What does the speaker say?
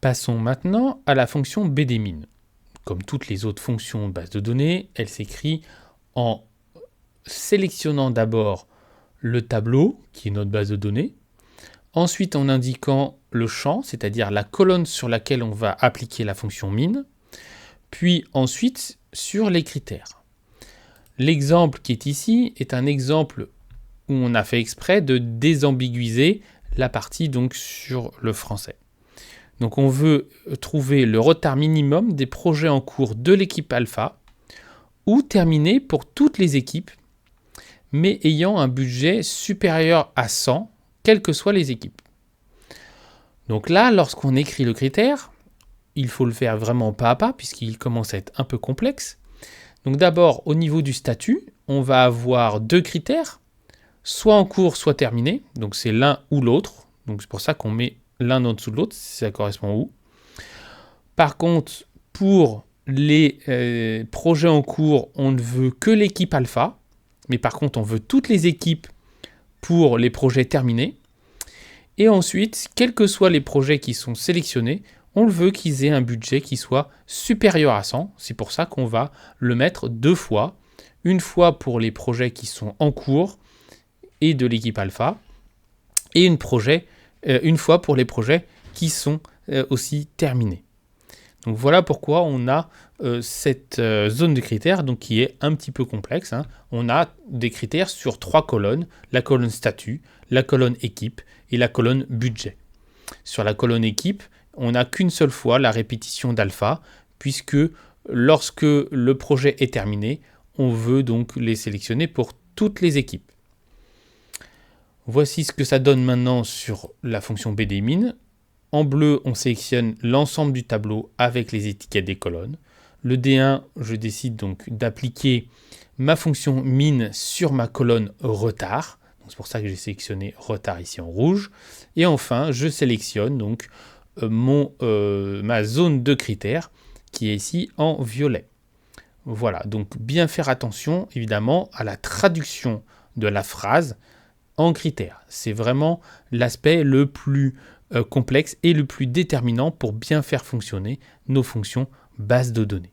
Passons maintenant à la fonction bdmin. Comme toutes les autres fonctions de base de données, elle s'écrit en sélectionnant d'abord le tableau, qui est notre base de données, ensuite en indiquant le champ, c'est-à-dire la colonne sur laquelle on va appliquer la fonction min, puis ensuite sur les critères. L'exemple qui est ici est un exemple où on a fait exprès de désambiguiser la partie donc sur le français. Donc on veut trouver le retard minimum des projets en cours de l'équipe alpha ou terminé pour toutes les équipes, mais ayant un budget supérieur à 100, quelles que soient les équipes. Donc là, lorsqu'on écrit le critère, il faut le faire vraiment pas à pas, puisqu'il commence à être un peu complexe. Donc d'abord, au niveau du statut, on va avoir deux critères, soit en cours, soit terminé. Donc c'est l'un ou l'autre. Donc c'est pour ça qu'on met l'un en dessous de l'autre, si ça correspond où. Par contre, pour les projets en cours, on ne veut que l'équipe alpha. Mais par contre, on veut toutes les équipes pour les projets terminés. Et ensuite, quels que soient les projets qui sont sélectionnés, on veut qu'ils aient un budget qui soit supérieur à 100. C'est pour ça qu'on va le mettre deux fois. Une fois pour les projets qui sont en cours et de l'équipe alpha, et une fois pour les projets qui sont aussi terminés. Donc voilà pourquoi on a cette zone de critères donc, qui est un petit peu complexe. On a des critères sur 3 colonnes, la colonne statut, la colonne équipe et la colonne budget. Sur la colonne équipe, on n'a qu'une seule fois la répétition d'alpha, puisque lorsque le projet est terminé, on veut donc les sélectionner pour toutes les équipes. Voici ce que ça donne maintenant sur la fonction bdmin. En bleu, on sélectionne l'ensemble du tableau avec les étiquettes des colonnes. Le D1, je décide donc d'appliquer ma fonction min sur ma colonne retard. C'est pour ça que j'ai sélectionné retard ici en rouge. Et enfin, je sélectionne donc ma zone de critères qui est ici en violet. Voilà, donc bien faire attention évidemment à la traduction de la phrase en critères. C'est vraiment l'aspect le plus complexe et le plus déterminant pour bien faire fonctionner nos fonctions base de données.